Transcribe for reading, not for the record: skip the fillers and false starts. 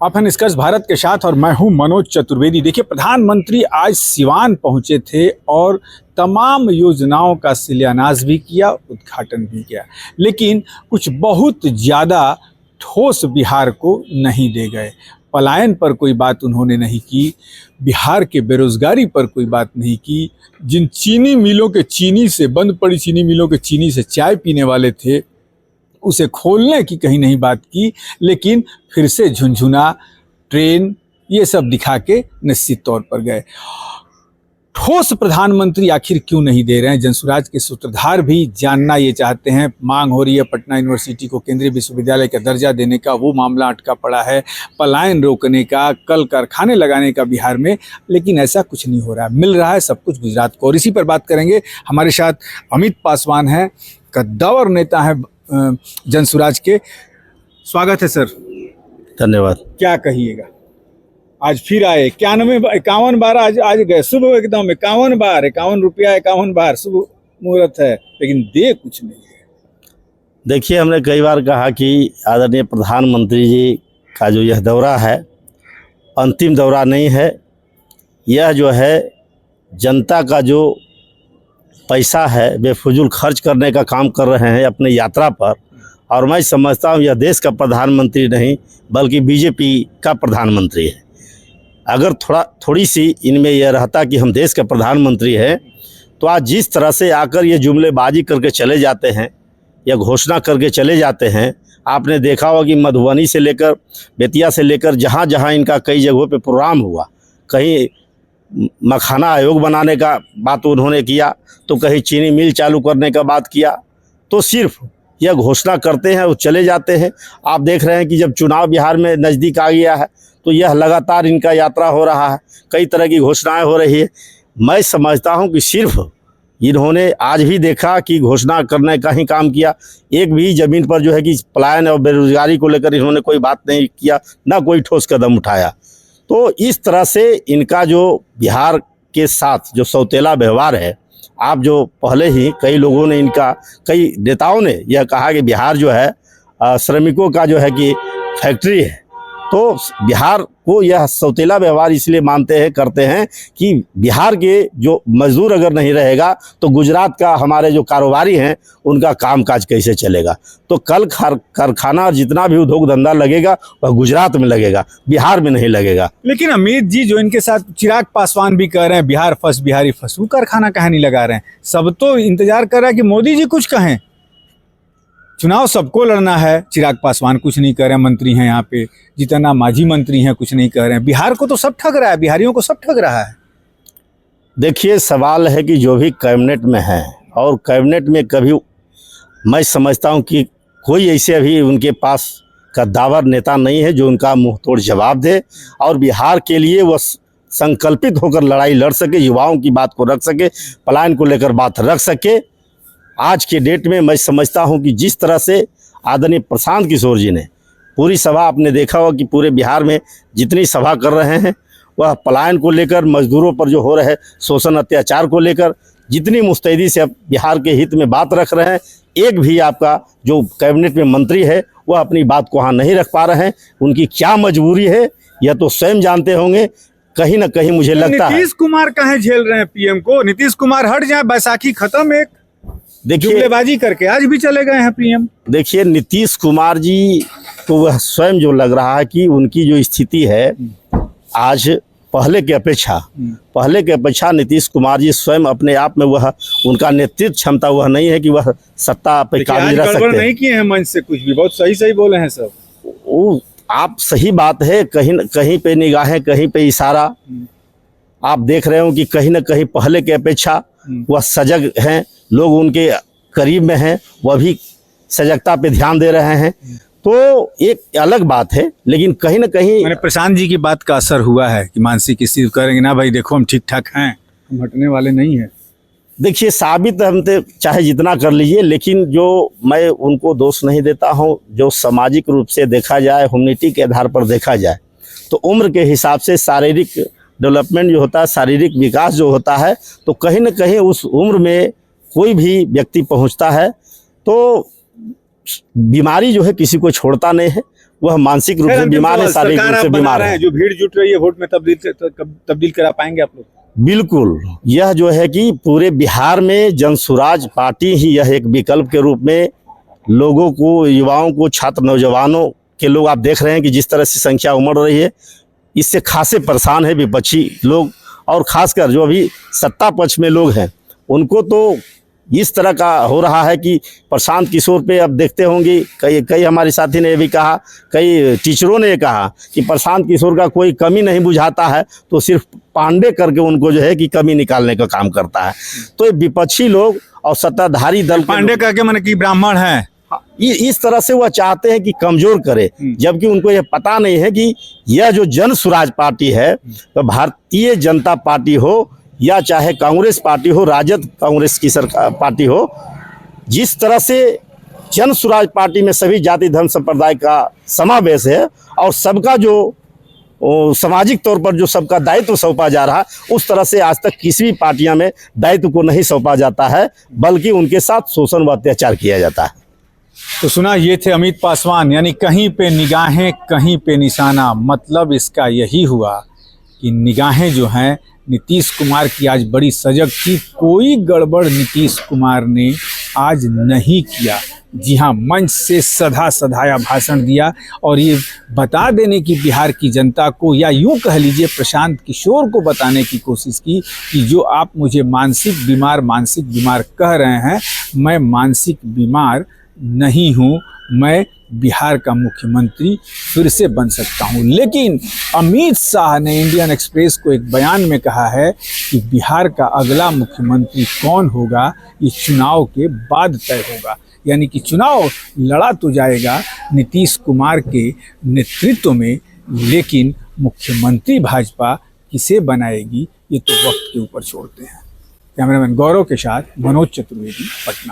आप हैं निष्कर्ष भारत के साथ और मैं हूं मनोज चतुर्वेदी। देखिए, प्रधानमंत्री आज सिवान पहुंचे थे और तमाम योजनाओं का शिलान्यास भी किया, उद्घाटन भी किया, लेकिन कुछ बहुत ज़्यादा ठोस बिहार को नहीं दे गए। पलायन पर कोई बात उन्होंने नहीं की, बिहार के बेरोजगारी पर कोई बात नहीं की, जिन चीनी मिलों के चीनी से बंद पड़ी चीनी मिलों के चीनी से चाय पीने वाले थे उसे खोलने की कहीं नहीं बात की, लेकिन फिर से झुनझुना, ट्रेन, ये सब दिखा के निश्चित तौर पर गए। ठोस प्रधानमंत्री आखिर क्यों नहीं दे रहे हैं? जनसुराज के सूत्रधार भी जानना ये चाहते हैं। मांग हो रही है पटना यूनिवर्सिटी को केंद्रीय विश्वविद्यालय का दर्जा देने का, वो मामला अटका पड़ा है, पलायन रोकने का, कल कारखाने लगाने का बिहार में, लेकिन ऐसा कुछ नहीं हो रहा है। मिल रहा है सब कुछ गुजरात को, और इसी पर बात करेंगे। हमारे साथ अमित पासवान हैं, कद्दावर नेता हैं जनसुराज के। स्वागत है सर। धन्यवाद। क्या कहिएगा, आज फिर आए 51 बार आज गए, सुबह एकदम 51 रुपया 51 बार शुभ मुहूर्त है, लेकिन दे कुछ नहीं है। देखिए, हमने कई बार कहा कि आदरणीय प्रधानमंत्री जी का जो यह दौरा है अंतिम दौरा नहीं है। यह जो है जनता का जो पैसा है बेफजूल खर्च करने का काम कर रहे हैं अपने यात्रा पर, और मैं समझता हूँ यह देश का प्रधानमंत्री नहीं बल्कि बीजेपी का प्रधानमंत्री है। अगर थोड़ी सी इनमें यह रहता कि हम देश के प्रधानमंत्री हैं, तो आज जिस तरह से आकर ये जुमलेबाजी करके चले जाते हैं या घोषणा करके चले जाते हैं, आपने देखा होगा कि मधुबनी से लेकर बेतिया से लेकर जहाँ जहाँ इनका कई जगहों पे प्रोग्राम हुआ, कहीं मखाना आयोग बनाने का बात उन्होंने किया, तो कहीं चीनी मिल चालू करने का बात किया, तो सिर्फ यह घोषणा करते हैं और चले जाते हैं। आप देख रहे हैं कि जब चुनाव बिहार में नज़दीक आ गया है तो यह लगातार इनका यात्रा हो रहा है, कई तरह की घोषणाएं हो रही है। मैं समझता हूं कि सिर्फ इन्होंने आज भी देखा कि घोषणा करने का ही काम किया, एक भी ज़मीन पर जो है कि पलायन और बेरोजगारी को लेकर इन्होंने कोई बात नहीं किया, ना कोई ठोस कदम उठाया। तो इस तरह से इनका जो बिहार के साथ जो सौतेला व्यवहार है, आप जो पहले ही कई लोगों ने कई नेताओं ने यह कहा कि बिहार जो है श्रमिकों का जो है कि फैक्ट्री है, तो बिहार को यह सौतेला व्यवहार इसलिए करते हैं कि बिहार के जो मजदूर अगर नहीं रहेगा तो गुजरात का हमारे जो कारोबारी हैं उनका कामकाज कैसे चलेगा। तो कल कारखाना और जितना भी उद्योग धंधा लगेगा वह गुजरात में लगेगा, बिहार में नहीं लगेगा। लेकिन अमित जी, जो इनके साथ चिराग पासवान भी कह रहे हैं बिहार फर्स्ट, बिहारी फर्स्ट, वो कारखाना कहाँ नहीं लगा रहे हैं? सब तो इंतजार कर रहा है कि मोदी जी कुछ कहें। चुनाव सबको लड़ना है, चिराग पासवान कुछ नहीं कह रहे हैं, मंत्री हैं यहाँ पे, जितना मांझी मंत्री हैं कुछ नहीं कह रहे हैं। बिहार को तो सब ठग रहा है, बिहारियों को सब ठग रहा है। देखिए, सवाल है कि जो भी कैबिनेट में है, और कैबिनेट में कभी मैं समझता हूँ कि कोई ऐसे अभी उनके पास कद्दावर नेता नहीं है जो उनका मुंह तोड़ जवाब दे और बिहार के लिए वह संकल्पित होकर लड़ाई लड़ सके, युवाओं की बात को रख सके, पलायन को लेकर बात रख सके। आज के डेट में मैं समझता हूं कि जिस तरह से आदरणीय प्रशांत किशोर जी ने पूरी सभा, आपने देखा होगा कि पूरे बिहार में जितनी सभा कर रहे हैं वह पलायन को लेकर, मजदूरों पर जो हो रहे शोषण अत्याचार को लेकर जितनी मुस्तैदी से बिहार के हित में बात रख रहे हैं, एक भी आपका जो कैबिनेट में मंत्री है वह अपनी बात को वहाँ नहीं रख पा रहे हैं। उनकी क्या मजबूरी है यह तो स्वयं जानते होंगे। कहीं ना कहीं मुझे लगता है नीतीश कुमार कहाँ झेल रहे हैं पीएम को? नीतीश कुमार हट जाए, बैसाखी खत्म, एक जुमलेबाजी करके आज भी चले गए हैं पीएम। देखिए, नीतीश कुमार जी तो वह स्वयं जो लग रहा है कि उनकी जो स्थिति है आज पहले के अपेक्षा नीतीश कुमार जी स्वयं अपने आप में वह उनका नेतृत्व क्षमता वह नहीं है कि वह सत्ता पे काबिज रह सकते हैं। नहीं किए हैं मंच से कुछ भी, बहुत सही बोले हैं सब। वो आप सही बात है, कहीं पे निगाहें, कहीं पे इशारा। आप देख रहे हो कि कहीं ना कहीं पहले के अपेक्षा वह सजग हैं, लोग उनके करीब में हैं, वह भी सजगता पे ध्यान दे रहे हैं, तो एक अलग बात है। लेकिन कहीं ना कहीं मैंने प्रशांत जी की बात का असर हुआ है कि मानसिक स्थिति करेंगे ना भाई, देखो हम ठीक ठाक हैं, हम हटने वाले नहीं हैं। देखिए, साबित हम तो चाहे जितना कर लीजिए, लेकिन जो मैं उनको दोष नहीं देता हूँ, जो सामाजिक रूप से देखा जाए, ह्यूमैनिटी के आधार पर देखा जाए, तो उम्र के हिसाब से शारीरिक डेवलपमेंट जो होता है, शारीरिक विकास जो होता है, तो कहीं ना कहीं उस उम्र में कोई भी व्यक्ति पहुंचता है तो बीमारी जो है किसी को छोड़ता नहीं है, वह मानसिक रूप से बीमार है, शारीरिक रूप से बीमार है। जो भीड़ जुट रही है वोट में तब्दील करा पाएंगे आप लोग? बिल्कुल, यह जो है कि पूरे बिहार में जनसुराज पार्टी ही यह एक विकल्प के रूप में लोगों को, युवाओं को, छात्र नौजवानों के लोग आप देख रहे हैं कि जिस तरह से संख्या उमड़ रही है, इससे खासे परेशान है विपक्षी लोग, और खासकर जो अभी सत्ता पक्ष में लोग हैं उनको तो इस तरह का हो रहा है कि प्रशांत किशोर पे अब देखते होंगे, कई हमारे साथी ने ये भी कहा, कई टीचरों ने कहा कि प्रशांत किशोर का कोई कमी नहीं बुझाता है, तो सिर्फ पांडे करके उनको जो है कि कमी निकालने का काम करता है। तो ये विपक्षी लोग और सत्ताधारी दल पांडे करके मैंने कि ब्राह्मण है, इस तरह से वह चाहते हैं कि कमजोर करे, जबकि उनको यह पता नहीं है कि यह जो जन सुराज पार्टी है, तो भारतीय जनता पार्टी हो या चाहे कांग्रेस पार्टी हो, राजद कांग्रेस की सरकार पार्टी हो, जिस तरह से जन सुराज पार्टी में सभी जाति धर्म संप्रदाय का समावेश है और सबका जो सामाजिक तौर पर जो सबका दायित्व सौंपा जा रहा है, उस तरह से आज तक किसी भी पार्टियां में दायित्व को नहीं सौंपा जाता है, बल्कि उनके साथ शोषण व अत्याचार किया जाता है। तो सुना, ये थे अमित पासवान। यानी कहीं पे निगाहें कहीं पे निशाना, मतलब इसका यही हुआ कि निगाहें जो हैं नीतीश कुमार की आज बड़ी सजग थी। कोई गड़बड़ नीतीश कुमार ने आज नहीं किया। जी हाँ, मंच से सधा सधाया भाषण दिया और ये बता देने की बिहार की जनता को, या यूँ कह लीजिए प्रशांत किशोर को बताने की कोशिश की कि जो आप मुझे मानसिक बीमार कह रहे हैं, मैं मानसिक बीमार नहीं हूँ, मैं बिहार का मुख्यमंत्री फिर से बन सकता हूँ। लेकिन अमित शाह ने इंडियन एक्सप्रेस को एक बयान में कहा है कि बिहार का अगला मुख्यमंत्री कौन होगा ये चुनाव के बाद तय होगा। यानी कि चुनाव लड़ा तो जाएगा नीतीश कुमार के नेतृत्व में, लेकिन मुख्यमंत्री भाजपा किसे बनाएगी ये तो वक्त के ऊपर छोड़ते हैं। कैमरामैन गौरव के साथ मनोज चतुर्वेदी, पटना।